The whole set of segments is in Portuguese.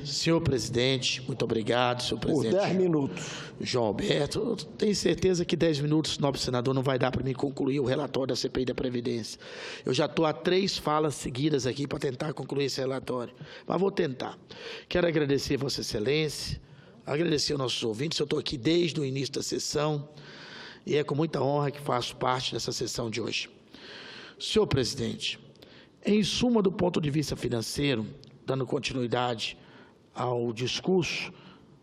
Senhor presidente, muito obrigado, senhor presidente. Por 10 minutos. João Alberto, eu tenho certeza que 10 minutos, nobre senador, não vai dar para mim concluir o relatório da CPI da Previdência. Eu já estou a 3 falas seguidas aqui para tentar concluir esse relatório, mas vou tentar. Quero agradecer a Vossa Excelência, agradecer aos nossos ouvintes. Eu estou aqui desde o início da sessão e é com muita honra que faço parte dessa sessão de hoje. Senhor presidente, em suma, do ponto de vista financeiro, dando continuidade ao discurso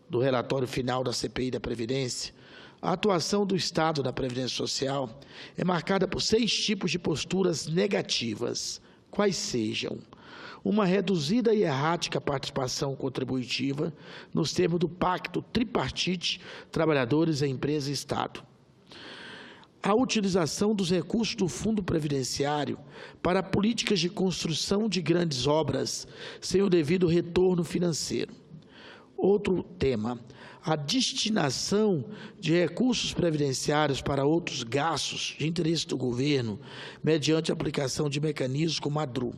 do relatório final da CPI da Previdência, a atuação do Estado na Previdência Social é marcada por 6 tipos de posturas negativas, quais sejam: uma reduzida e errática participação contributiva nos termos do Pacto Tripartite Trabalhadores, Empresa e Estado; a utilização dos recursos do Fundo Previdenciário para políticas de construção de grandes obras sem o devido retorno financeiro. Outro tema, a destinação de recursos previdenciários para outros gastos de interesse do governo, mediante a aplicação de mecanismos como a DRU.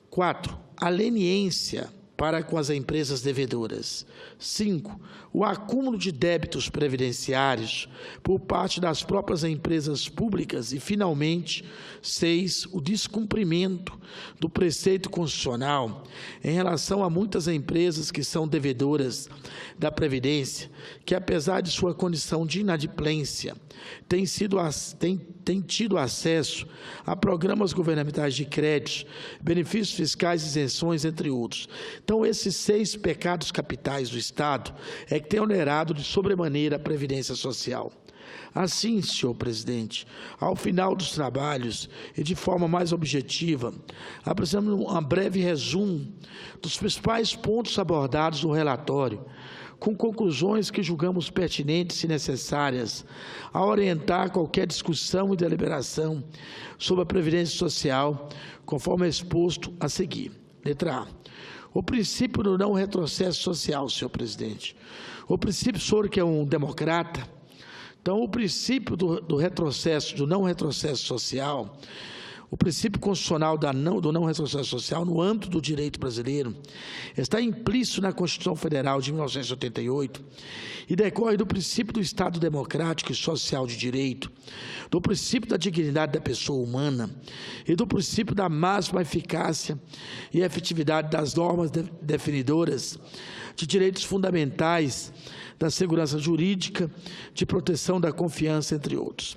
4, a leniência para com as empresas devedoras. 5, o acúmulo de débitos previdenciários por parte das próprias empresas públicas. E, finalmente, 6, o descumprimento do preceito constitucional em relação a muitas empresas que são devedoras da Previdência, que, apesar de sua condição de inadimplência, têm tido acesso a programas governamentais de créditos, benefícios fiscais, isenções, entre outros. Então, esses 6 pecados capitais do Estado é que têm onerado de sobremaneira a Previdência Social. Assim, senhor presidente, ao final dos trabalhos e de forma mais objetiva, apresentamos um breve resumo dos principais pontos abordados no relatório, com conclusões que julgamos pertinentes e necessárias a orientar qualquer discussão e deliberação sobre a Previdência Social, conforme exposto a seguir. Letra A. O princípio do não retrocesso social, senhor presidente. O princípio, senhor, que é um democrata, então o princípio do não retrocesso social, o princípio constitucional do não retrocesso social no âmbito do direito brasileiro está implícito na Constituição Federal de 1988 e decorre do princípio do Estado democrático e social de direito, do princípio da dignidade da pessoa humana e do princípio da máxima eficácia e efetividade das normas definidoras de direitos fundamentais, da segurança jurídica, de proteção da confiança, entre outros.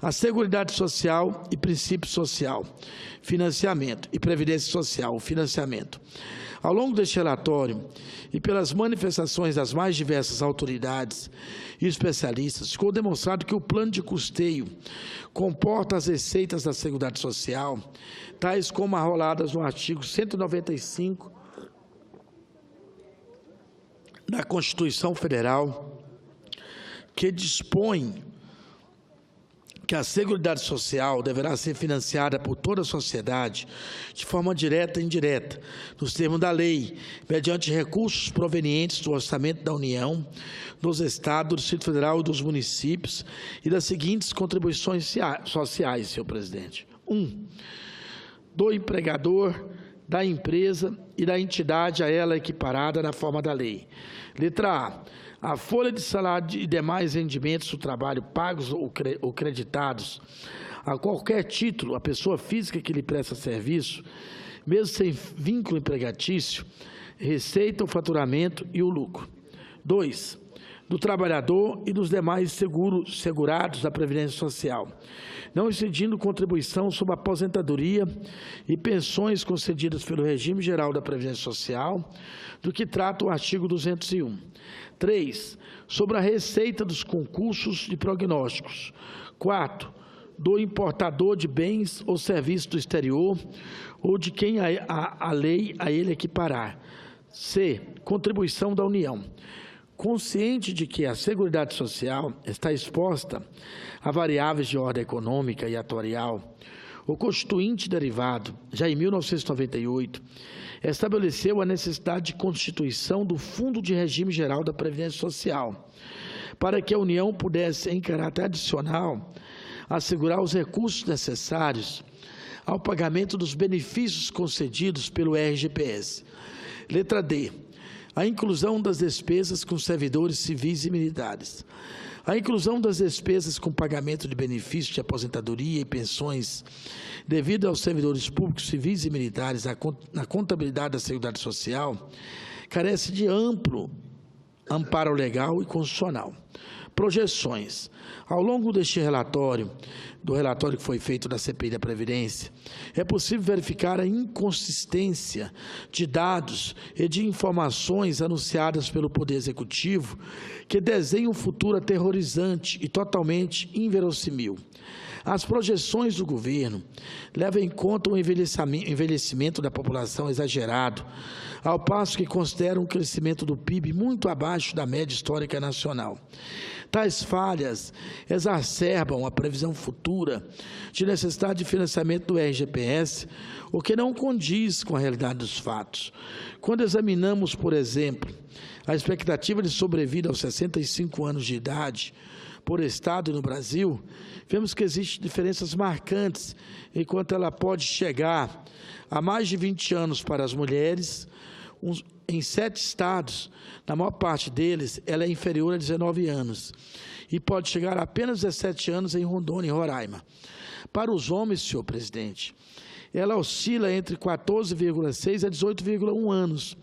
A Seguridade Social e princípio social, financiamento e previdência social, o financiamento. Ao longo deste relatório e pelas manifestações das mais diversas autoridades e especialistas, ficou demonstrado que o plano de custeio comporta as receitas da Seguridade Social, tais como arroladas no artigo 195 da Constituição Federal, que dispõe que a Seguridade Social deverá ser financiada por toda a sociedade, de forma direta e indireta, nos termos da lei, mediante recursos provenientes do orçamento da União, dos Estados, do Distrito Federal e dos municípios, e das seguintes contribuições sociais, senhor presidente. 1. Do empregador, da empresa e da entidade a ela equiparada na forma da lei. Letra A. A folha de salário e demais rendimentos do trabalho pagos ou creditados a qualquer título a pessoa física que lhe presta serviço, mesmo sem vínculo empregatício, receita, o faturamento e o lucro. 2. Do trabalhador e dos demais segurados da Previdência Social, não excedindo contribuição sobre a aposentadoria e pensões concedidas pelo regime geral da Previdência Social, do que trata o artigo 201. 3. Sobre a receita dos concursos de prognósticos. 4. Do importador de bens ou serviços do exterior ou de quem a lei a ele equiparar. C. Contribuição da União. Consciente de que a Seguridade Social está exposta a variáveis de ordem econômica e atuarial, o Constituinte derivado, já em 1998, estabeleceu a necessidade de constituição do Fundo de Regime Geral da Previdência Social, para que a União pudesse, em caráter adicional, assegurar os recursos necessários ao pagamento dos benefícios concedidos pelo RGPS, Letra D, a inclusão das despesas com servidores civis e militares. A inclusão das despesas com pagamento de benefícios de aposentadoria e pensões devido aos servidores públicos, civis e militares na contabilidade da Seguridade Social carece de amplo amparo legal e constitucional. Projeções. Ao longo deste relatório, do relatório que foi feito da CPI da Previdência, é possível verificar a inconsistência de dados e de informações anunciadas pelo Poder Executivo que desenham um futuro aterrorizante e totalmente inverossímil. As projeções do governo levam em conta o envelhecimento da população exagerado, ao passo que consideram um crescimento do PIB muito abaixo da média histórica nacional. Tais falhas exacerbam a previsão futura de necessidade de financiamento do RGPS, o que não condiz com a realidade dos fatos. Quando examinamos, por exemplo, a expectativa de sobrevida aos 65 anos de idade por Estado e no Brasil, vemos que existem diferenças marcantes, enquanto ela pode chegar a mais de 20 anos para as mulheres. Em 7 estados, na maior parte deles, ela é inferior a 19 anos e pode chegar a apenas 17 anos em Rondônia e Roraima. Para os homens, senhor presidente, ela oscila entre 14,6 a 18,1 anos,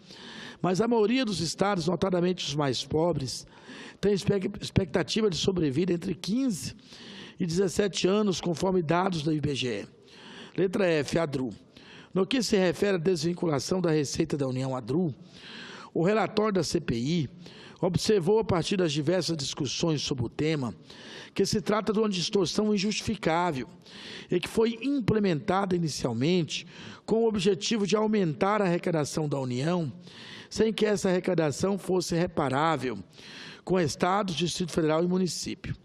mas a maioria dos estados, notadamente os mais pobres, tem expectativa de sobrevida entre 15 e 17 anos, conforme dados da IBGE. Letra F, ADRU. No que se refere à desvinculação da Receita da União ADRU, o relatório da CPI observou, a partir das diversas discussões sobre o tema, que se trata de uma distorção injustificável e que foi implementada inicialmente com o objetivo de aumentar a arrecadação da União, sem que essa arrecadação fosse reparável com estados, Distrito Federal e município.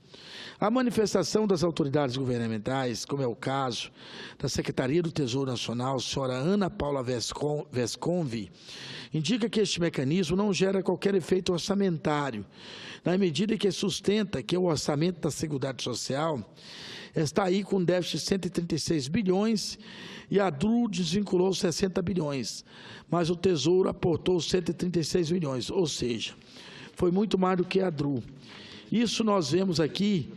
A manifestação das autoridades governamentais, como é o caso da Secretaria do Tesouro Nacional, senhora Ana Paula Vesconvi, indica que este mecanismo não gera qualquer efeito orçamentário, na medida que sustenta que o orçamento da Seguridade Social está aí com déficit de 136 bilhões e a ADRU desvinculou 60 bilhões, mas o Tesouro aportou 136 bilhões, ou seja, foi muito mais do que a ADRU. Isso nós vemos aqui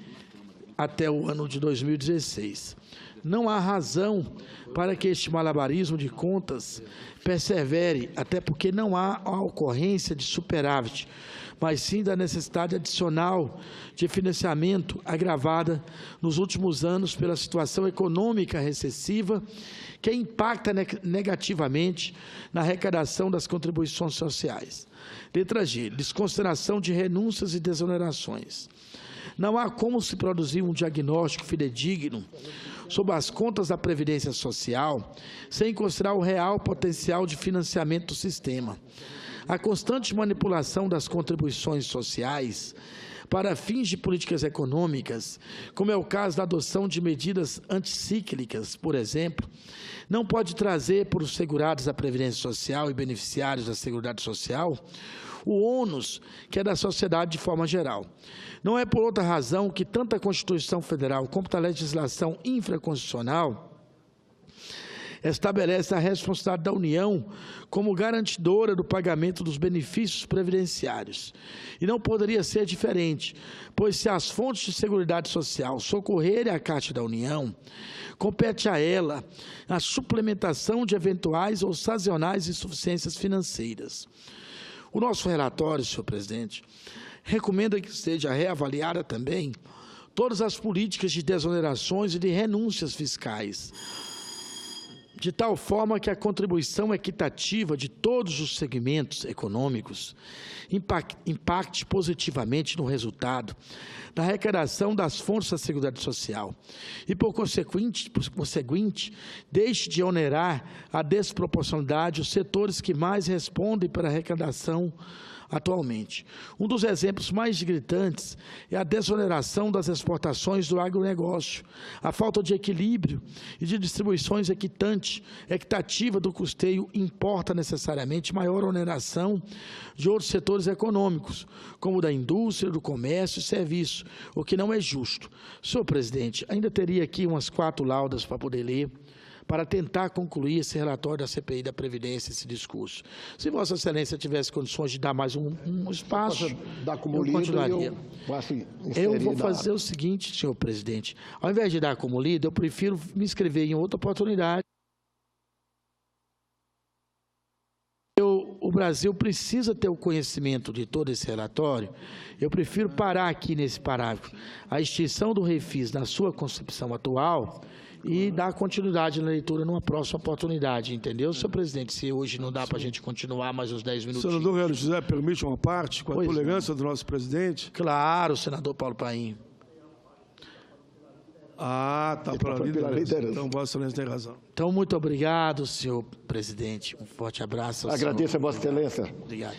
até o ano de 2016. Não há razão para que este malabarismo de contas persevere, até porque não há a ocorrência de superávit, mas sim da necessidade adicional de financiamento agravada nos últimos anos pela situação econômica recessiva, que impacta negativamente na arrecadação das contribuições sociais. Letra G, desconsideração de renúncias e desonerações. Não há como se produzir um diagnóstico fidedigno sobre as contas da Previdência Social sem considerar o real potencial de financiamento do sistema. A constante manipulação das contribuições sociais para fins de políticas econômicas, como é o caso da adoção de medidas anticíclicas, por exemplo, não pode trazer para os segurados da Previdência Social e beneficiários da Seguridade Social o ônus que é da sociedade de forma geral. Não é por outra razão que tanto a Constituição Federal como a legislação infraconstitucional estabelece a responsabilidade da União como garantidora do pagamento dos benefícios previdenciários. E não poderia ser diferente, pois se as fontes de seguridade social socorrerem a Caixa da União, compete a ela a suplementação de eventuais ou sazonais insuficiências financeiras. O nosso relatório, senhor presidente, recomenda que seja reavaliada também todas as políticas de desonerações e de renúncias fiscais, de tal forma que a contribuição equitativa de todos os segmentos econômicos impacte positivamente no resultado da arrecadação das fontes da Seguridade Social e, por conseguinte, deixe de onerar a desproporcionalidade os setores que mais respondem para a arrecadação atualmente. Um dos exemplos mais gritantes é a desoneração das exportações do agronegócio, a falta de equilíbrio e de distribuições equitativa do custeio importa necessariamente maior oneração de outros setores econômicos, como o da indústria, do comércio e serviço, o que não é justo. Senhor presidente, ainda teria aqui umas 4 laudas para poder ler, para tentar concluir esse relatório da CPI da Previdência, esse discurso. Se Vossa Excelência tivesse condições de dar mais um espaço, eu continuaria. Eu vou fazer o seguinte, senhor presidente, ao invés de dar como lido, eu prefiro me inscrever em outra oportunidade. O Brasil precisa ter o conhecimento de todo esse relatório. Eu prefiro parar aqui nesse parágrafo. A extinção do refis na sua concepção atual e dar continuidade na leitura numa próxima oportunidade, entendeu, senhor presidente? Se hoje não dá para a gente continuar mais uns 10 minutos. Senador Hélio José, permite uma parte, com a tolerância do nosso presidente? Claro, senador Paulo Paim. Ah, está para a liderança. Então, Vossa Excelência tem razão. Então, muito obrigado, senhor presidente. Um forte abraço. Agradeço a Vossa Excelência. Obrigado.